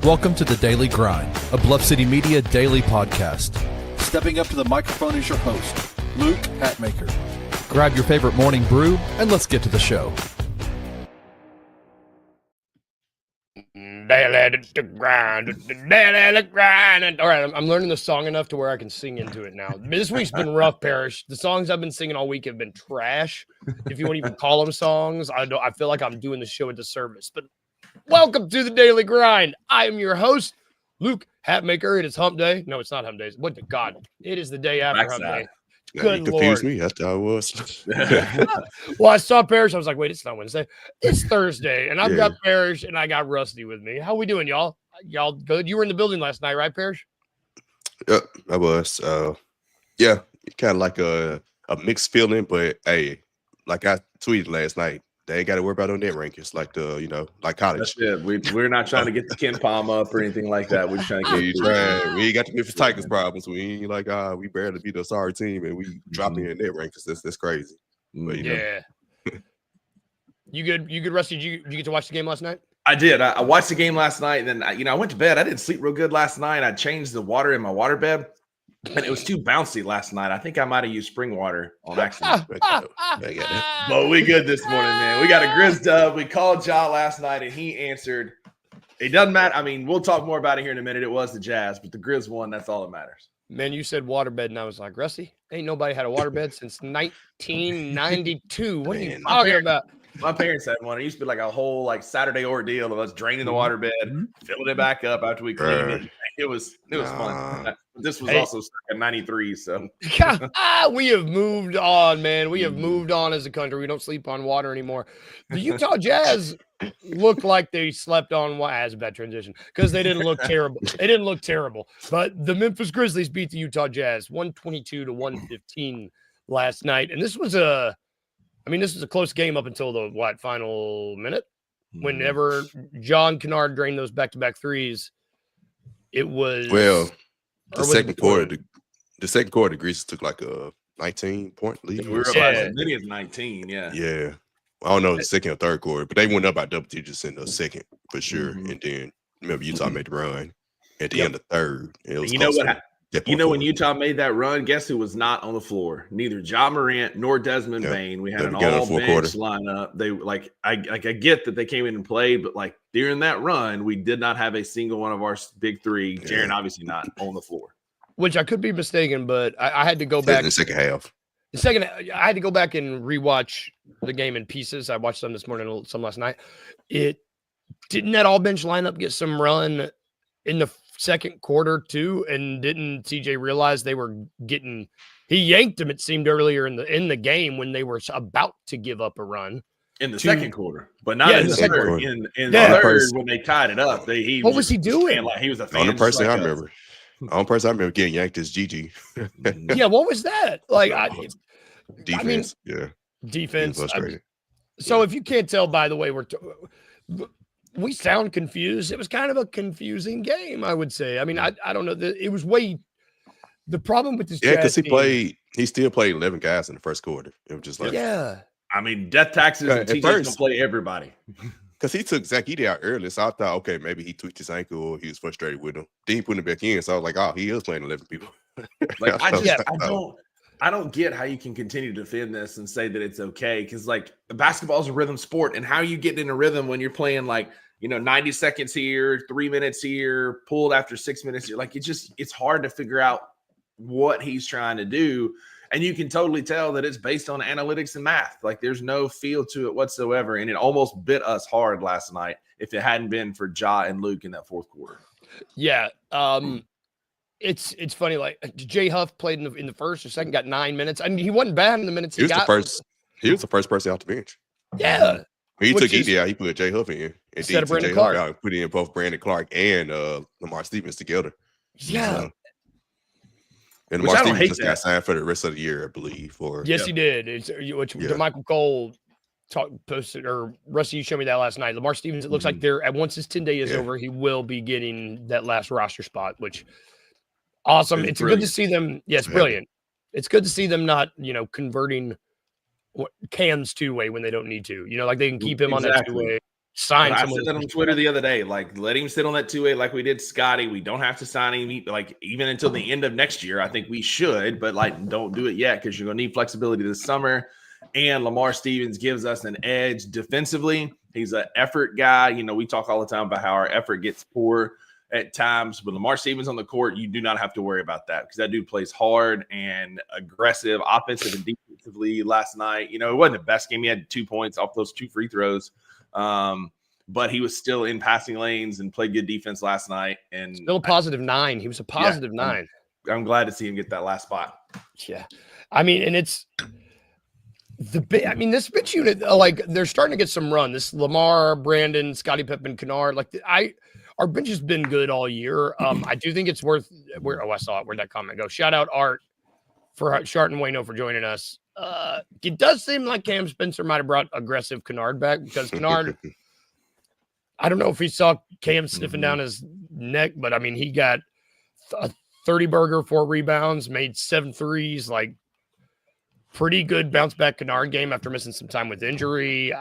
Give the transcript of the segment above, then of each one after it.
Welcome to the Daily Grind, a Bluff City Media daily podcast. Stepping up to the microphone is your host, Luke Hatmaker. Grab your favorite morning brew and let's get to the show. Daily grind. All right, I'm learning the song enough to where I can sing into it now. This week's been rough, Parrish. The songs I've been singing all week have been trash. If you want to even call them songs, I feel like I'm doing the show a disservice. But welcome to the Daily Grind. I am your host, Luke Hatmaker. It is Hump Day. No, it's not Hump Day. What the God? It is the day after Hump Day. Good you confused me. That's how it was. Well, I saw Parrish. I was like, wait, it's not Wednesday. It's Thursday. And I've got Parrish and I got Rusty with me. How we doing, y'all? Y'all good? You were in the building last night, right, Parrish? Yep, I was. Yeah, kind of like a mixed feeling, but hey, like I tweeted last night, they ain't got to worry about no net rankings like like college. That's it. We're not trying to get the Ken Palm up or anything like that. We're just trying to get we ain't got to be for Tigers problems. We ain't like we barely beat a sorry team and we dropping in net rankings. That's crazy. But, You good, Rusty? Did you get to watch the game last night? I did. I watched the game last night, and then I went to bed. I didn't sleep real good last night. I changed the water in my water bed, and it was too bouncy last night. I think I might have used spring water on accident. But we good this morning, man. We got a Grizz dub. We called Ja last night, and he answered. It doesn't matter. I mean, we'll talk more about it here in a minute. It was the Jazz, but the Grizz won. That's all that matters. Man, you said waterbed, and I was like, Rusty, ain't nobody had a waterbed since 1992. What are you talking about? My parents had one. It used to be like a whole Saturday ordeal of us draining the waterbed, filling it back up after we cleaned it. It was fun. This was also circa 93, so we have moved on, man. We have moved on as a country. We don't sleep on water anymore. The Utah Jazz looked like they slept on water as a bad transition because they didn't look terrible. They didn't look terrible. But the Memphis Grizzlies beat the Utah Jazz 122-115 last night. And this was a close game up until the final minute. Whenever John Kennard drained those back-to-back threes, it was the second quarter. The second quarter, the Grizz took like a 19-point lead. We were about as many as 19. Yeah. I don't know the second or third quarter, but they went up by double digits in the second for sure. And then remember Utah made the run at the end of the third. It was when Utah made that run, guess who was not on the floor? Neither Ja Morant nor Desmond Bane. We had an all bench lineup. They I get that they came in and played, but during that run, we did not have a single one of our big three. Jaren obviously not on the floor. Which I could be mistaken, but I had to go back in the second half. I had to go back and rewatch the game in pieces. I watched some this morning, some last night. Didn't that all bench lineup get some run in the second quarter too? And didn't TJ realize they were getting? He yanked them. It seemed earlier in the game when they were about to give up a run in the second quarter, but not in the third. In the third, when they tied it up, what was he doing? He was a fan. The person I remember. The only person I remember getting yanked is Gigi. Yeah, what was that? Defense. Defense. So if you can't tell, by the way, we sound confused. It was kind of a confusing game, I would say. I mean, I don't know. It was the problem with this. Yeah, because he still played 11 guys in the first quarter. It was just like, I mean, death taxes and TJ's going to play everybody. Because he took Zach Edey out early, so I thought, okay, maybe he tweaked his ankle or he was frustrated with him. Then he put him back in, so I was like, oh, he is playing 11 people. I don't get how you can continue to defend this and say that it's okay, because basketball is a rhythm sport, and how you get in a rhythm when you're playing 90 seconds here, 3 minutes here, pulled after 6 minutes here. It's hard to figure out what he's trying to do. And you can totally tell that it's based on analytics and math. There's no feel to it whatsoever. And it almost bit us hard last night if it hadn't been for Ja and Luke in that fourth quarter. Yeah. It's funny. Jay Huff played in the first or second, got 9 minutes. I mean, he wasn't bad in the minutes he got. He was the first person off the bench. Yeah. He took Edey out. He put Jay Huff in. And then took Jay Huff out, put in both Brandon Clark and Lamar Stevens together. Yeah. And Lamar Stevens just got signed for the rest of the year, I believe. He did. Michael Cole posted, or Rusty, you showed me that last night. Lamar Stevens, it looks like once his 10-day is over, he will be getting that last roster spot, which awesome. It's good to see them. Yes, brilliant. It's good to see them not, converting cans two-way when they don't need to. They can keep him on that two-way. sign I someone. said that on Twitter the other day. Like, let him sit on that 2-way like we did Scotty. We don't have to sign him like even until the end of next year. I think we should, but like don't do it yet because you're gonna need flexibility this summer. And Lamar Stevens gives us an edge defensively. He's an effort guy. You know, we talk all the time about how our effort gets poor at times. With Lamar Stevens on the court, you do not have to worry about that because that dude plays hard and aggressive, offensive and defensively last night. You know, it wasn't the best game. He had 2 points off those 2 free throws. But he was still in passing lanes and played good defense last night. And still a positive 9. He was a positive 9. I'm glad to see him get that last spot. Yeah. I mean, and it's this bench unit, like they're starting to get some run. This Lamar, Brandon, Scottie Pippen, Kennard, our bench has been good all year. I do think it's worth I saw it. Where'd that comment go? Shout out Art for Shart and Wayno for joining us. It does seem like Cam Spencer might have brought aggressive Kennard back because Kennard, I don't know if he saw Cam sniffing down his neck, but I mean, he got a 30 burger, 4 rebounds, made 7 threes, like pretty good bounce back Kennard game after missing some time with injury.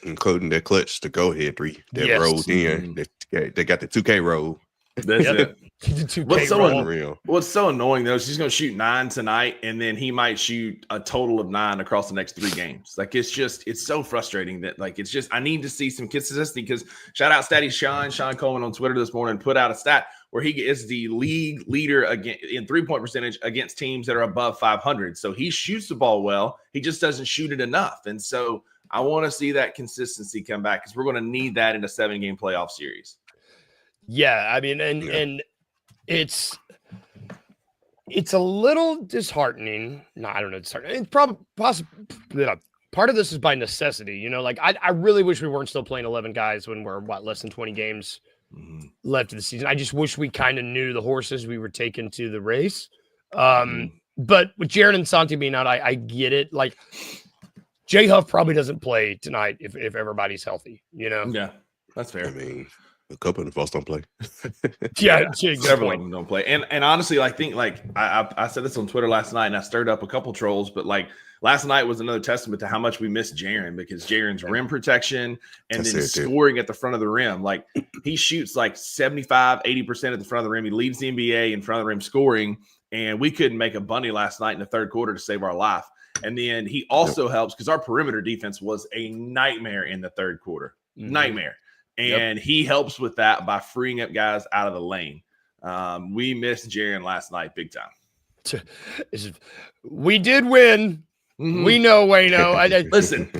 Including that clutch to go ahead 3 that rolled in. They got the 2K roll. That's it. What's so annoying though is he's going to shoot 9 tonight, and then he might shoot a total of 9 across the next 3 games. Like it's so frustrating that I need to see some consistency because shout out Statty Sean Coleman on Twitter this morning put out a stat where he is the league leader in 3-point percentage against teams that are above 500. So he shoots the ball well, he just doesn't shoot it enough, and so I want to see that consistency come back because we're going to need that in a 7-game playoff series. Yeah, I mean, and it's a little disheartening. No, I don't know. Disheartening. It's probably part of this is by necessity. You know, like I really wish we weren't still playing 11 guys when we're less than 20 games left of the season. I just wish we kind of knew the horses we were taking to the race. But with Jaron and Santi being out, I get it. Like Jay Huff probably doesn't play tonight if everybody's healthy. You know? Yeah, that's fair. I mean, a couple of the folks don't play. Several of them don't play. And honestly, I think I said this on Twitter last night, and I stirred up a couple trolls. But like last night was another testament to how much we miss Jaren because Jaren's rim protection and then scoring at the front of the rim. Like he shoots like 75, 80% at the front of the rim. He leads the NBA in front of the rim scoring, and we couldn't make a bunny last night in the third quarter to save our life. And then he also helps because our perimeter defense was a nightmare in the third quarter. Nightmare. And he helps with that by freeing up guys out of the lane. We missed Jaren last night big time. We did win. We know, Wayno. Listen,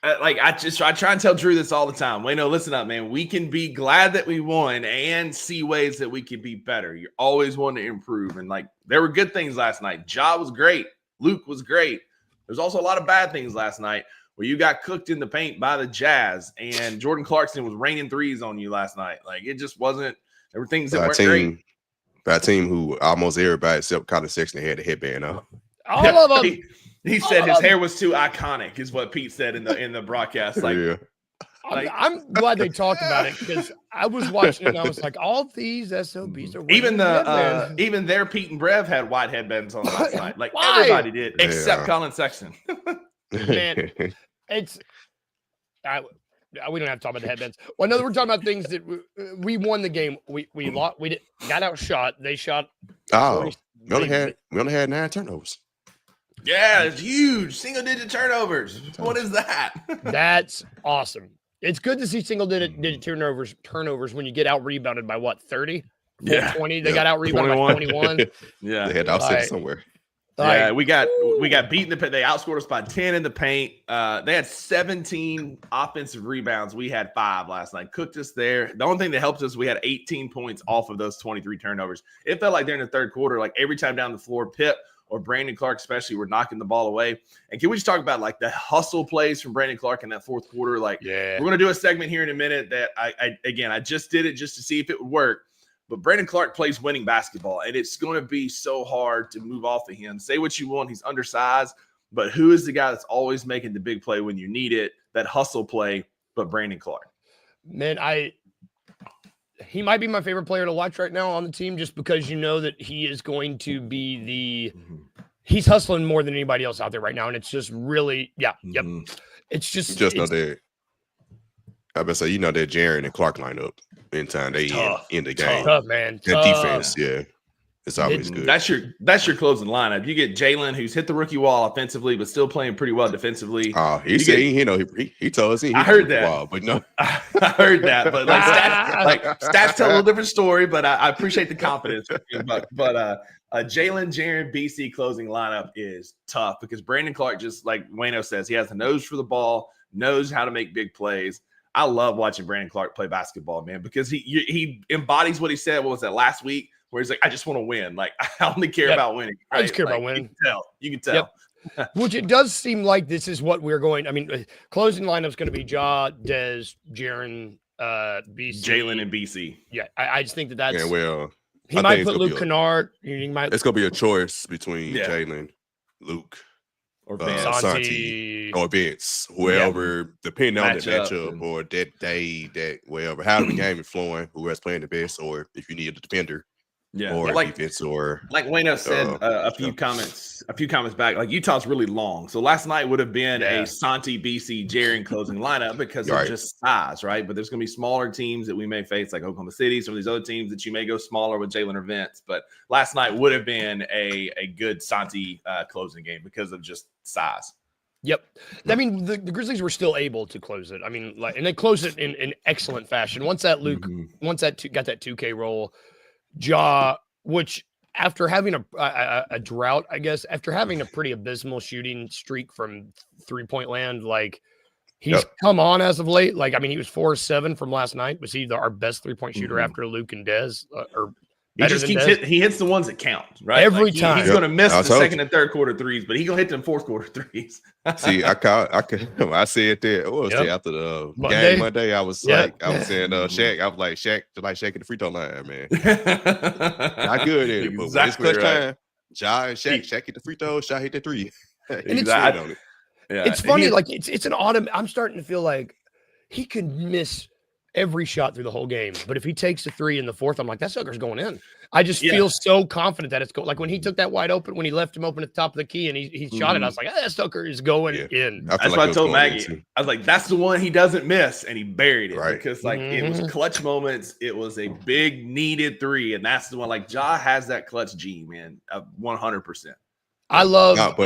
I try and tell Drew this all the time. Wayno, listen up, man. We can be glad that we won and see ways that we could be better. You're always wanting to improve. And like there were good things last night. Ja was great. Luke was great. There's also a lot of bad things last night where you got cooked in the paint by the Jazz and Jordan Clarkson was raining threes on you last night. Like it just wasn't. There were things that weren't great. By a team who almost everybody except Colin Sexton had a headband on. All of them. He said his hair was too iconic, is what Pete said in the broadcast. Like, I'm glad they talked about it because I was watching it and I was like, all these SOBs are even their Pete and Brev had white headbands on last night. Like everybody did, except Colin Sexton. Man, we don't have to talk about the headbands. Well, no, we're talking about things that we won the game. We lost. We got outshot. They shot. Oh, we only had 9 turnovers. Yeah, it's huge. Single-digit turnovers. What is that? That's awesome. It's good to see single-digit turnovers when you get out-rebounded by, 30? Yeah. 20? They got out-rebounded by 21. Yeah. They had to offset somewhere. Yeah, we got beat in the paint. They outscored us by 10 in the paint. They had 17 offensive rebounds. We had 5 last night. Cooked us there. The only thing that helped us, we had 18 points off of those 23 turnovers. It felt like during the third quarter, like every time down the floor, Pip or Brandon Clark especially were knocking the ball away. And can we just talk about like the hustle plays from Brandon Clark in that fourth quarter? Like, we're going to do a segment here in a minute that I just did it just to see if it would work. But Brandon Clark plays winning basketball, and it's going to be so hard to move off of him. Say what you want, he's undersized, but who is the guy that's always making the big play when you need it, that hustle play, but Brandon Clark? Man, he might be my favorite player to watch right now on the team just because you know that he is going to be he's hustling more than anybody else out there right now, and it's just really, It's just not there. I bet say that Jaren and Clark lineup in time they end the game. Tough, man. That defense, it's always good. That's your closing lineup. You get Jalen, who's hit the rookie wall offensively, but still playing pretty well defensively. He said he told us I heard that. Wall, but no, I heard that. But stats tell a little different story. But I appreciate the confidence. But Jalen, Jaren, BC closing lineup is tough because Brandon Clark, just like Wayno says, he has a nose for the ball, knows how to make big plays. I love watching Brandon Clark play basketball, man, because he embodies what he said. What was that last week? Where he's like, I just want to win. Like, I only care about winning. Right? I just care about winning. You can tell. Yep. Which it does seem like this is what we're going. I mean, closing lineup is going to be Ja, Dez, Jaren, BC. Jalen and BC. Yeah, I just think that's. Yeah, well, he might put Luke Kennard. He might. It's going to be a choice between Jalen, Luke, or Santi, or Vince, whoever, depending on the matchup or that day, that wherever, how the game is flowing, whoever's playing the best, or if you need a defender. Or defense, or like Wayno said a few comments back. Like Utah's really long, so last night would have been a Santi, BC, Jaren closing lineup because of just size, right? But there's going to be smaller teams that we may face, like Oklahoma City, some of these other teams that you may go smaller with Jalen or Vince. But last night would have been a good Santi closing game because of just size. Yep. I mean, the Grizzlies were still able to close it. I mean, and they closed it in excellent fashion. Once that Luke, got that 2K roll. Ja, which after having a drought, I guess, after having a pretty abysmal shooting streak from 3-point land, like he's come on as of late. Like, I mean, he was 4-7 from last night. Was he our best 3-point shooter after Luke and Dez? He just keeps he hits the ones that count, right? Every time. He's going to miss the second and third quarter threes, but he's going to hit them fourth quarter threes. See, I said that. What was it after the game Monday? I was saying Shaq. I was like Shaq, like shaking the free throw line, man. Not good at it, but when it's clutch time, Ja and Shaq hit the free throw, Shaq hit the three. It's funny, like it's an autumn. I'm starting to feel like he could miss every shot through the whole game, but if he takes a 3 in the fourth, I'm like, that sucker's going in. I just feel so confident that it's going. Like when he took that wide open, when he left him open at the top of the key and he shot it, I was like, that sucker is going in. That's what I told Maggie. I was like, that's the one he doesn't miss, and he buried it because like it was clutch moments. It was a big needed 3, and that's the one. Like Ja has that clutch G, man, 100%. I love. Go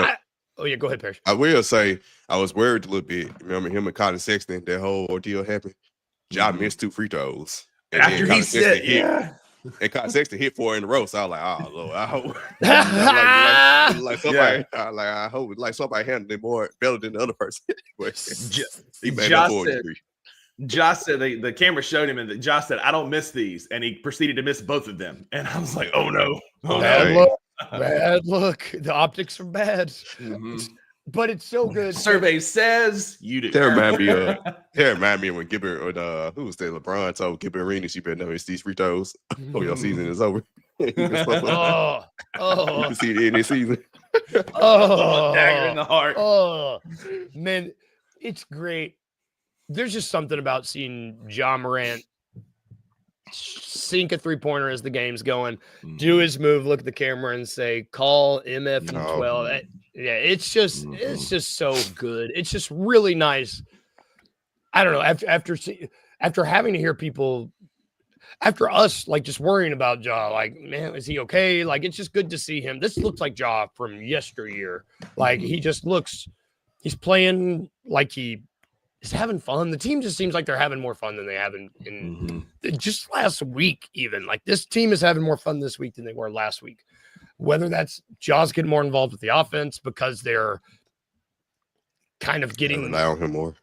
ahead, Parrish. I will say I was worried a little bit. Remember him and Colin Sexton? That whole ordeal happened. Ja missed 2 free throws. And after he said, and Colin Sexton hit 4 in a row. So I was like, oh Lord, I hope I hope somebody handled it more better than the other person. He made up 4 3. Josh said the camera showed him, and Josh said, I don't miss these. And he proceeded to miss both of them. And I was like, oh no. Bad look. The optics are bad. But it's so good. Survey says you do. That remind me of when Gibber or who was that? LeBron told Gibber Arenas, you better know it's these free throws or your season is over. You can see it in this season. Dagger in the heart. Oh, man, it's great. There's just something about seeing Ja Morant sink a 3-pointer as the game's going, do his move, look at the camera, and say, "Call MF 12." It's just so good. It's just really nice. I don't know. After having to hear people, after us, like just worrying about Ja, like, man, is he okay? Like, it's just good to see him. This looks like Ja from yesteryear. Like, he just looks, he's playing like he is having fun. The team just seems like they're having more fun than they have in just last week. Even like this team is having more fun this week than they were last week. Whether that's Jaws getting more involved with the offense because they're kind of getting rely on him more.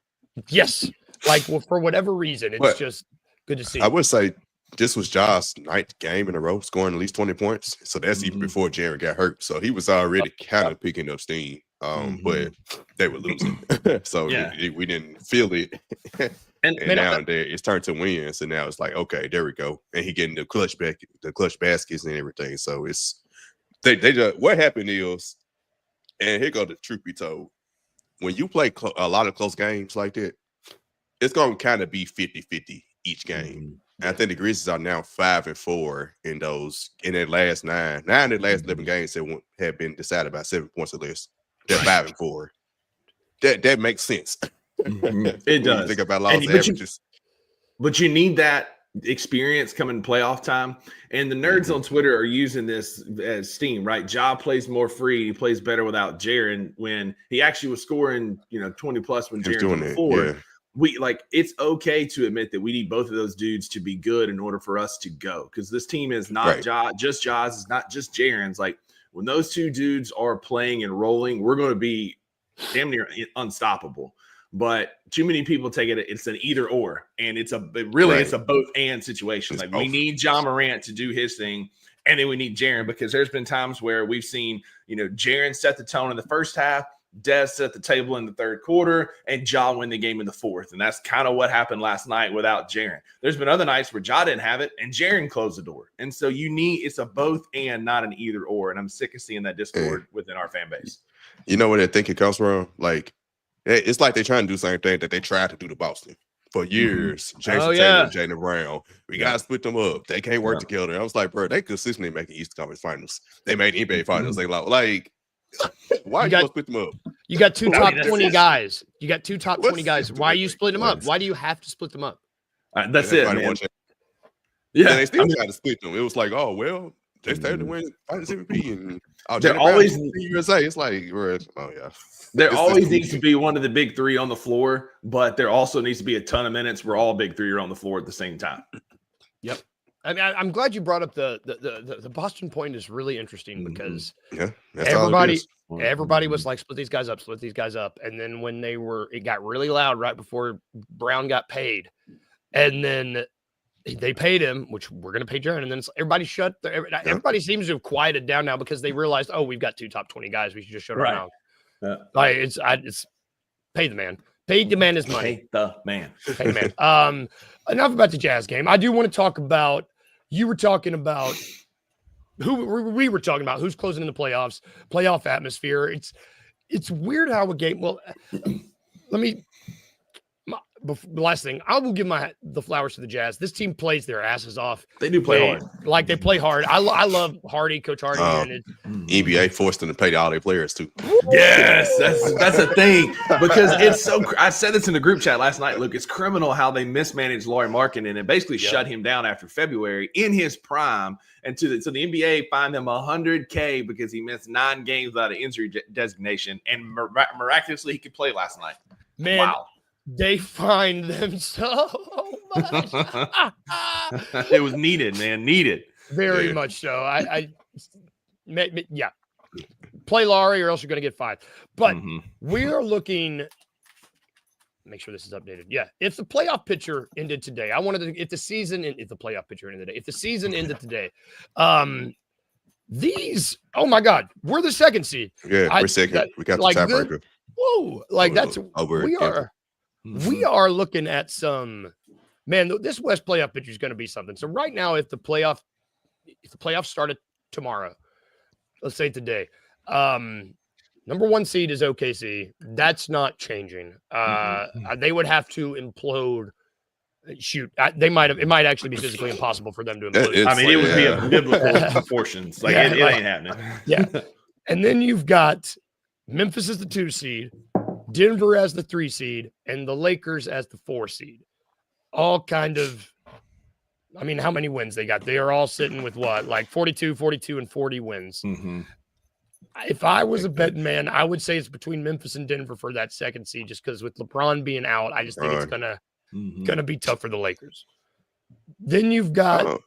Yes, like for whatever reason, it's just good to see. I would say this was Jaws' 9th game in a row, scoring at least 20 points. So that's even before Jaren got hurt. So he was already kind of picking up steam. But they were losing, so we didn't feel it. and now it's turned to wins, and now it's like, okay, there we go. And he getting the clutch baskets and everything. So it's they just, what happened is, and here go the truth be told, when you play a lot of close games like that, it's gonna kind of be 50-50 each game. And I think the Grizzlies are now 5-4 in their last 9. 9 of the last 11 games that have been decided by 7 points or less. They're 5-4. That makes sense. It does. Think about loss averages. But you need that experience coming playoff time. And the nerds on Twitter are using this as steam, right? Ja plays more free. He plays better without Jaren when he actually was scoring, 20 plus when Jaren's on the floor. Yeah. It's okay to admit that we need both of those dudes to be good in order for us to go. Because this team is not just Ja's, it's not just Jaren's. Like when those two dudes are playing and rolling, we're going to be damn near unstoppable. But too many people take it. It's an either or, and it's a both and situation. Like we need John Morant to do his thing, and then we need Jaren, because there's been times where we've seen, Jaren set the tone in the first half, Des set the table in the third quarter, and Ja win the game in the fourth. And that's kind of what happened last night without Jaren. There's been other nights where Ja didn't have it, and Jaren closed the door. And so it's a both and, not an either or. And I'm sick of seeing that discord within our fan base. You know where I think it comes from? Like, it's like they're trying to do the same thing that they tried to do to Boston for years. Jason Taylor and Jaylen Brown. We got to split them up. They can't work together. I was like, bro, they consistently make the East Conference Finals. They made the NBA Finals. They like, why you split them up? You got two top 20 guys. You got two top 20 guys. Why are you splitting them up? Why do you have to split them up? That's it, man. Yeah, they still tried to split them. It was like, oh, well, Jason Taylor win Finals MVP. And they're always USA. It's like, oh, yeah. There always needs to be one of the big three on the floor, but there also needs to be a ton of minutes where all big three are on the floor at the same time. Yep. I mean, I'm glad you brought up the Boston point is really interesting, because everybody was like, split these guys up. And then when it got really loud right before Brown got paid, and then they paid him, which we're going to pay Jaren. And then everybody everybody seems to have quieted down now, because they realized, we've got two top 20 guys. We should just shut our mouth. It's pay the man. Pay the man his money. Pay the man. Pay the man. Enough about the Jazz game. I do want to talk about, you were talking about we were talking about who's closing in the playoff atmosphere. It's weird how a game. Well, the last thing, I will give the flowers to the Jazz. This team plays their asses off. They do play hard. Like, they play hard. I love Hardy, Coach Hardy. NBA forced them to pay all their players too. Yes, that's a thing, because it's so. I said this in the group chat last night. Look, it's criminal how they mismanaged Lauri Markkanen and basically shut him down after February in his prime, and so the NBA fined him $100K because he missed 9 games without an injury designation, and miraculously he could play last night. Man. Wow. They find them so much. It was needed, man. Needed. Very much so. Play Laurie, or else you're going to get 5. But we are looking. Make sure this is updated. Yeah. If the playoff picture ended today, if the season ended today, these, oh my God, we're the second seed. Yeah, we're second. We got the tiebreaker. Whoa. We are looking at some, man, this West playoff picture is going to be something. So right now, if the playoffs started tomorrow, let's say today, number 1 seed is OKC. That's not changing. They would have to implode. Shoot, it might actually be physically impossible for them to implode. It would be a biblical proportions. Like, it ain't happening. Yeah. And then you've got Memphis as the 2 seed. Denver as the 3 seed, and the Lakers as the 4 seed. All kind of, how many wins they got? They are all sitting with what? Like 42, and 40 wins. If I was a betting man, I would say it's between Memphis and Denver for that 2nd seed, just because with LeBron being out, I just think it's gonna be tough for the Lakers. Then you've got go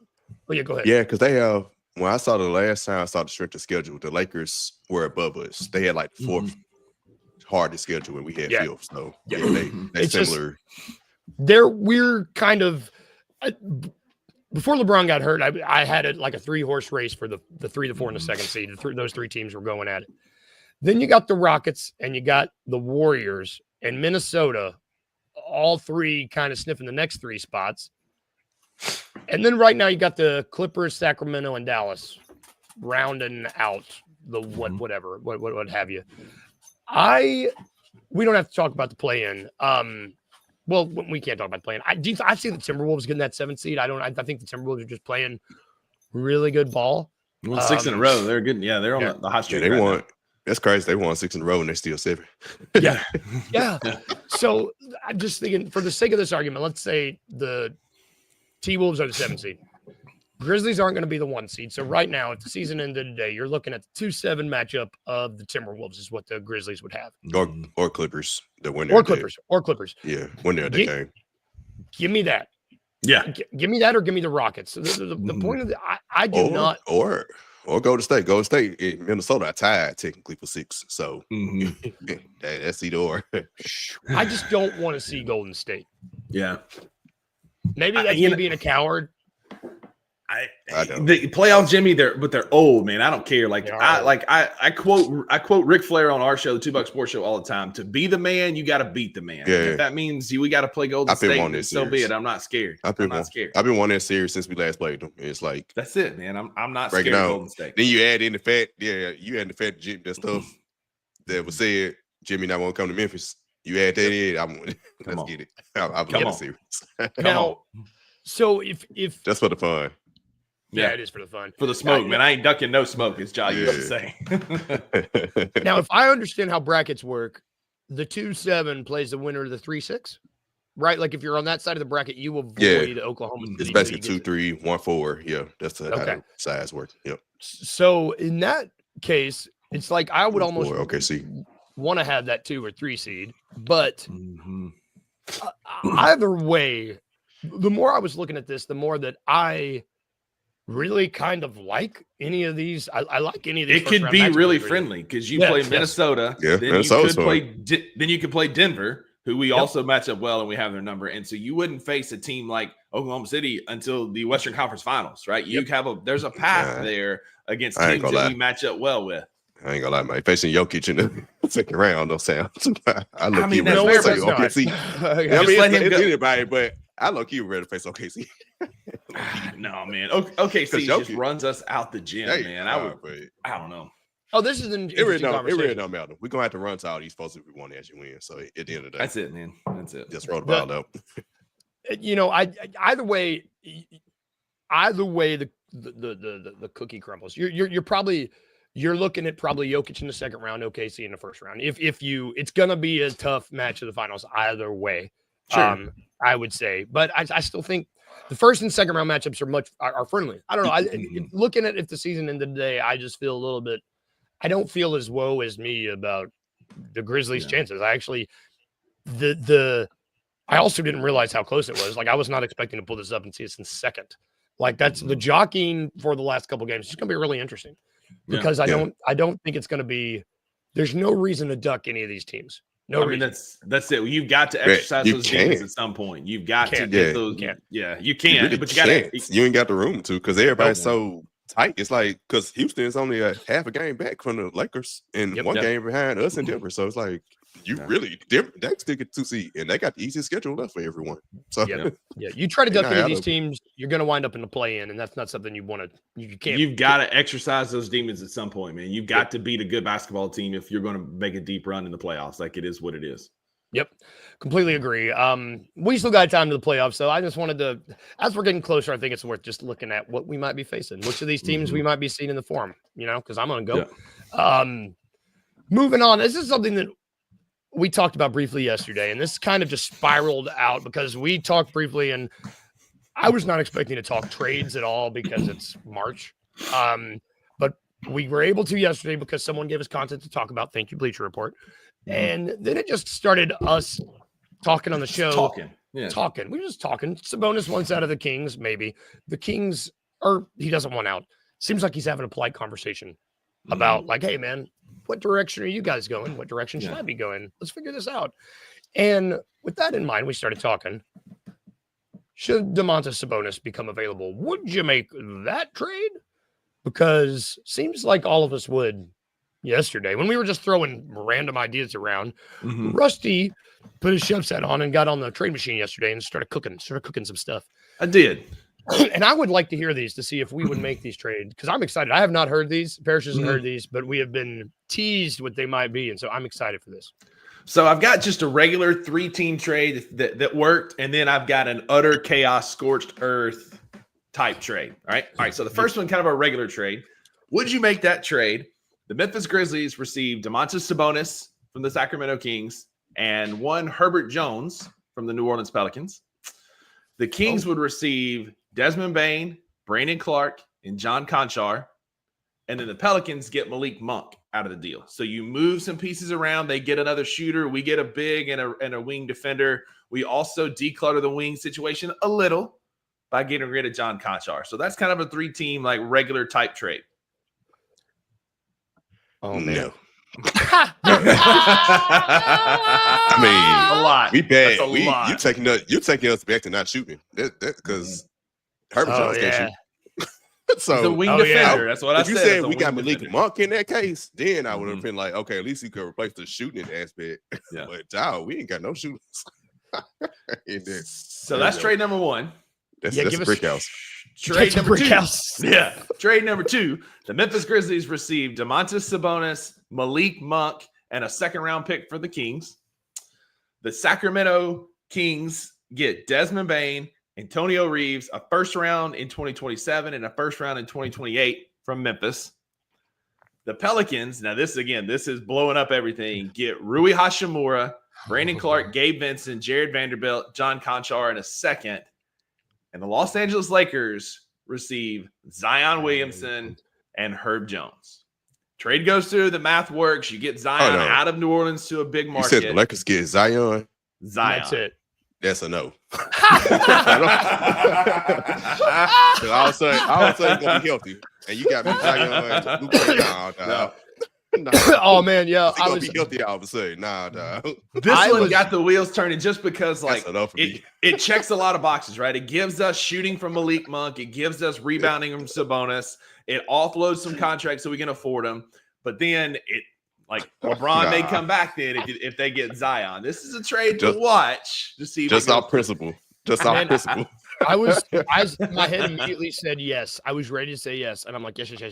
ahead. Yeah, because they have, when I saw the last time I saw the strength of schedule, the Lakers were above us. They had like 4th hardest schedule, and we had 5th. So they similar. We're kind of before LeBron got hurt. I had it like a 3-horse race for the 3, the 4, and the 2nd seed. Those 3 teams were going at it. Then you got the Rockets, and you got the Warriors and Minnesota, all 3 kind of sniffing the next 3 spots. And then right now you got the Clippers, Sacramento, and Dallas rounding out the what have you. We don't have to talk about the play-in. Well, we can't talk about play-in. I see the Timberwolves getting that 7th seed. I think the Timberwolves are just playing really good ball. Won 6 in a row. They're good. Yeah, they're on the hot streak. They won. That's crazy. They won 6 in a row and they're still 7. Yeah. Yeah. So I'm just thinking, for the sake of this argument, let's say the T-Wolves are the 7 seed. Grizzlies aren't going to be the 1 seed. So right now, if the season ended today, you're looking at the 2-7 matchup of the Timberwolves is what the Grizzlies would have. Or Clippers, the winner. Or Clippers. Yeah, winner of the game. Give me that. Yeah. Give me that or give me the Rockets. So the point of the I do not. Or Golden State. Golden State in Minnesota are tied technically for 6. So that's either or. I just don't want to see Golden State. Yeah. Maybe that's me being a coward. The playoffs, Jimmy, they're old, man. I don't care. I quote Ric Flair on our show, the $2 Sports Show, all the time. To be the man, you got to beat the man. Yeah. If that means we got to play Golden State, so be it. I'm not scared. I've been wanting that series since we last played them. It's like that's it, man. I'm not scared of Golden State. Then you add in the fact, that stuff that was said. Jimmy not want to come to Memphis. You add that in. Let's get it. I'm the series. Now, so if just for the fun. Yeah, it is for the fun. For the smoke, man. I ain't ducking no smoke, as Jai used to say. Now, if I understand how brackets work, the 2-7 plays the winner of the 3-6, right? Like if you're on that side of the bracket, you avoid Oklahoma City. It's basically 2-3, 1-4. Yeah, that's how the size work. Yep. So in that case, it's like I would almost want to have that 2 or 3 seed, but either way, the more I was looking at this, the more that I really kind of like any of these. I like any of these. It could be really friendly because you play Minnesota. Yeah, then you could play Denver, who we also match up well, and we have their number. And so you wouldn't face a team like Oklahoma City until the Western Conference Finals, right? You have there's a path there against teams that we match up well with. I ain't gonna lie, man. Facing Jokic in the second round, don't sound. I mean, ready to face OKC. it's anybody, but I low-key ready to face OKC. No, man. OKC just runs us out the gym, man. I don't know. Oh, this is an interesting conversation. It really don't matter. We're going to have to run to all these folks if we want to actually win. So at the end of the day. That's it, man. That's it. Just roll the ball up. Either way, the cookie crumbles. You're looking at probably Jokic in the second round, OKC in the first round. It's gonna be a tough match of the finals either way. Sure. I would say, but I still think the first and second round matchups are friendly. I don't know. Looking at if the season ended today, I just feel a little bit. I don't feel as woe as me about the Grizzlies' chances. I actually I also didn't realize how close it was. Like I was not expecting to pull this up and see us in second. Like that's the jockeying for the last couple of games. It's going to be really interesting. Because I don't think it's going to be. There's no reason to duck any of these teams. No, I mean that's it. You've got to exercise those demons at some point. You've got to get those. Yeah, you can, really but you got to. You ain't got the room to because everybody's so tight. It's like because Houston is only a half a game back from the Lakers and one game behind us in Denver. So it's like they still get 2 seed and they got the easiest schedule left for everyone. So you try to duck any of these teams, you're going to wind up in the play-in, and that's not something you want to. You can't. You've got to exercise those demons at some point, man. You've got to beat a good basketball team if you're going to make a deep run in the playoffs. Like it is what it is. Yep, completely agree. We still got time to the playoffs, so I just wanted to, as we're getting closer, I think it's worth just looking at what we might be facing, which of these teams we might be seeing in the forum. Because I'm going to go. Yeah. Moving on, this is something that we talked about briefly yesterday, and this kind of just spiraled out because we talked briefly, and I was not expecting to talk trades at all because it's March. But we were able to yesterday because someone gave us content to talk about. Thank you, Bleacher Report. And then it just started us talking on the show. Talking. We were just talking. Sabonis wants out of the Kings, maybe. The Kings, or he doesn't want out. Seems like he's having a polite conversation about like, hey, man, what direction are you guys going? What direction should I be going? Let's figure this out. And with that in mind, we started talking. Should Domantas Sabonis become available? Would you make that trade? Because seems like all of us would yesterday when we were just throwing random ideas around. Rusty put his chef's hat on and got on the trade machine yesterday and started cooking some stuff. I did. And I would like to hear these to see if we would make these trades because I'm excited. I have not heard these. Parrish hasn't heard these, but we have been teased what they might be. And so I'm excited for this. So I've got just a regular 3-team trade that worked. And then I've got an utter chaos, scorched earth type trade. All right. So the first one, kind of a regular trade. Would you make that trade The Memphis Grizzlies received Domantas Sabonis from the Sacramento Kings and one Herbert Jones from the New Orleans Pelicans. The Kings would receive Desmond Bane, Brandon Clark, and John Conchar. And then the Pelicans get Malik Monk out of the deal. So you move some pieces around. They get another shooter. We get a big and a wing defender. We also declutter the wing situation a little by getting rid of John Conchar. So that's kind of a 3-team, like, regular type trade. Oh, man. No. I mean, a lot. We bad. That's a lot. You taking us back to not shooting. That because Herbert Jones can't shoot. So the wing defender. That's what I said. If you said we got Malik Monk in that case, then I would have been like, okay, at least he could replace the shooting aspect. Yeah. But we ain't got no shooters. So that's trade number 1. That's a brick house. Trade number 2. Yeah. Trade number 2. The Memphis Grizzlies received Domantas Sabonis, Malik Monk, and a second-round pick for the Kings. The Sacramento Kings get Desmond Bane, Antonio Reeves, a first round in 2027 and a first round in 2028 from Memphis. The Pelicans, now this is blowing up everything, get Rui Hachimura, Brandon Clark, Gabe Vincent, Jared Vanderbilt, John Conchar in a second. And the Los Angeles Lakers receive Zion Williamson and Herb Jones. Trade goes through, the math works. You get Zion out of New Orleans to a big market. You said the Lakers get Zion? That's it. That's a no. I was saying he's gonna be healthy, and you got me Zion. No. Oh man, yeah, I was healthy. I would say, nah. This one got the wheels turning just because, like, it checks a lot of boxes, right? It gives us shooting from Malik Monk. It gives us rebounding from Sabonis. It offloads some contracts so we can afford them. But then LeBron may come back then if they get Zion. This is a trade to watch to see. Just off principle. My head immediately said yes. I was ready to say yes, and I'm like yes. And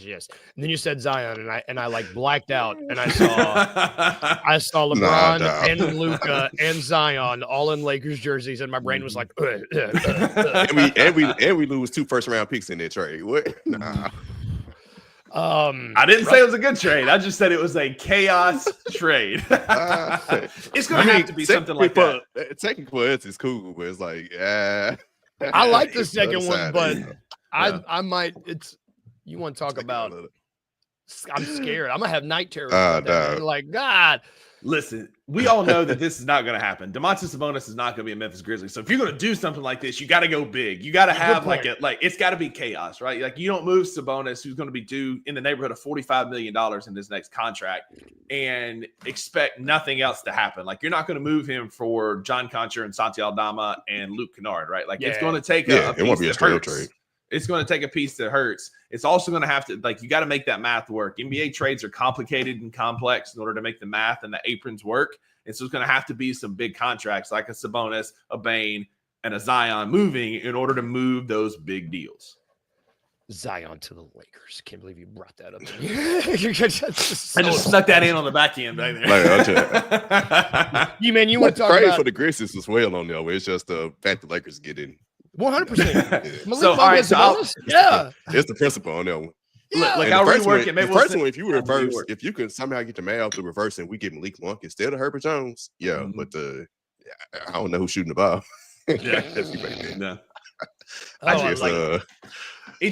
then you said Zion, and I like blacked out, and I saw LeBron and Luka and Zion all in Lakers jerseys, and my brain was like, and we lose 2 first-round picks in that trade. What? Nah. I didn't say it was a good trade. I just said it was a chaos trade. It's going to have to be something like that. Technically, it's cool, but it's like, I like the second one, but I might. You want to talk about? I'm scared. I'm gonna have night terrors. Like, God. Listen, we all know that this is not going to happen. Domantas Sabonis is not going to be a Memphis Grizzlies. So if you're going to do something like this, you got to go big. You got to have it's got to be chaos, right? Like, you don't move Sabonis, who's going to be due in the neighborhood of $45 million in his next contract, and expect nothing else to happen. Like, you're not going to move him for John Conchar and Santi Aldama and Luke Kennard, right? Like, it's going to take a piece. It won't be a straight trade. It's going to take a piece that hurts. It's also going to have to, you got to make that math work. NBA trades are complicated and complex in order to make the math and the aprons work. And so it's going to have to be some big contracts like a Sabonis, a Bane, and a Zion moving in order to move those big deals. Zion to the Lakers. Can't believe you brought that up. I just snuck that in on the back end right there. You want to talk about for the Grizzlies as well on there. It's just the fact the Lakers get in. 100%. So, all right, it's the principle on that one. Yeah. I'll rework it. Maybe the first one, if you reverse, if you can somehow get the math to reverse and we get Malik Monk instead of Herbert Jones, but I don't know who's shooting the ball. It's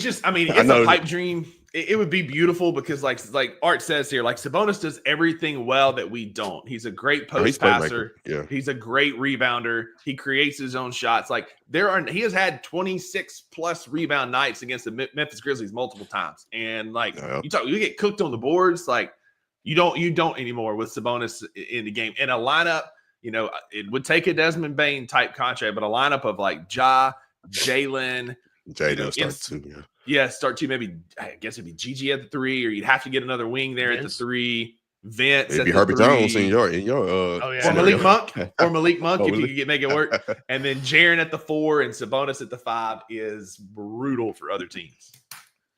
just, it's a pipe dream. It would be beautiful because, like Art says here, like, Sabonis does everything well that we don't. He's a great post passer. Yeah. He's a great rebounder. He creates his own shots. Like, he has had 26 plus rebound nights against the Memphis Grizzlies multiple times. And you get cooked on the boards. Like, you don't anymore with Sabonis in the game. In a lineup, it would take a Desmond Bane type contract, but a lineup of like Ja, Jalen. Jalen starts too, start two. Maybe I guess it'd be Gigi at the 3, or you'd have to get another wing there at the 3. Vince, maybe Herbert Jones in your. Or Malik Monk, if you could make it work, and then Jaren at the 4 and Sabonis at the 5 is brutal for other teams.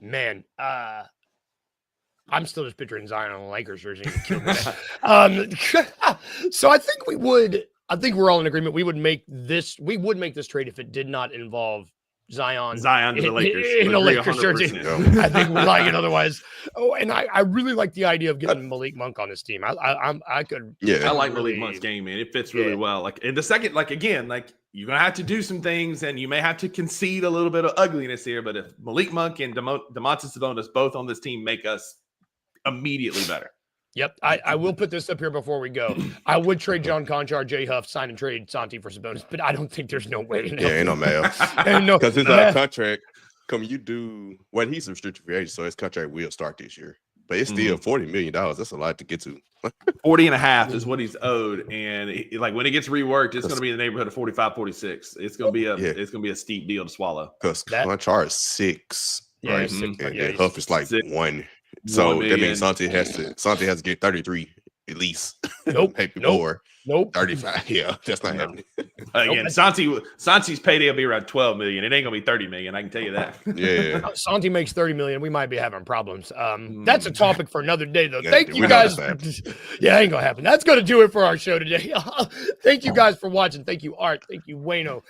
Man, I'm still just picturing Zion on the Lakers jersey. So I think we're all in agreement. We would make this trade if it did not involve Zion to the Lakers in a Lakers jersey. I think we like it otherwise. Oh, and I really like the idea of getting Malik Monk on this team. I could. Yeah, I like Malik Monk's game, man. It fits really well. Like in the second, like again, like you're gonna have to do some things, and you may have to concede a little bit of ugliness here. But if Malik Monk and Domantas Sabonis both on this team make us immediately better. Yep, I will put this up here before we go. I would trade John Conchar, Jay Huff, sign and trade Santi for Sabonis, but I don't think there's no way. Ain't no mail. Because his contract, he's a restricted free agent, so his contract will start this year. But it's still $40 million. That's a lot to get to. 40.5 is what he's owed, and like when it gets reworked, it's going to be in the neighborhood of 45, 46. It's going to be a steep deal to swallow. Because Conchar is 6, right? And Huff is like 6. 1. So that means Santi has to get 33 at least. Nope. Maybe more. Nope. 35. Yeah, that's not happening. Again, Santi's payday will be around 12 million. It ain't gonna be 30 million. I can tell you that. Yeah. Santi makes 30 million. We might be having problems. That's a topic for another day, though. Thank you guys. Yeah, ain't gonna happen. That's gonna do it for our show today. Thank you guys for watching. Thank you, Art. Thank you, Wayno,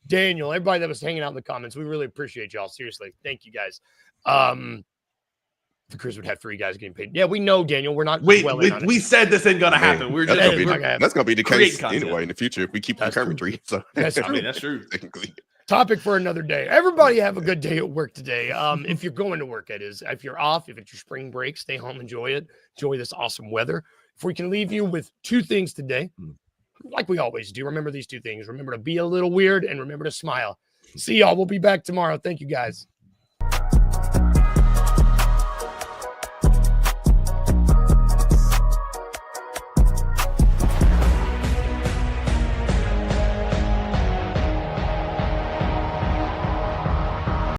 Daniel, everybody that was hanging out in the comments. We really appreciate y'all. Seriously, thank you guys. The Grizz would have 3 guys getting paid. Yeah, we know, Daniel. We're not. We said this ain't gonna happen. We're just that's gonna be the case anyway in the future if we keep the current 3. So that's true. That's true. Technically. Topic for another day. Everybody have a good day at work today. If you're going to work, it is. If you're off, if it's your spring break, stay home, enjoy it. Enjoy this awesome weather. If we can leave you with 2 things today, like we always do, remember these 2 things. Remember to be a little weird and remember to smile. See y'all. We'll be back tomorrow. Thank you, guys.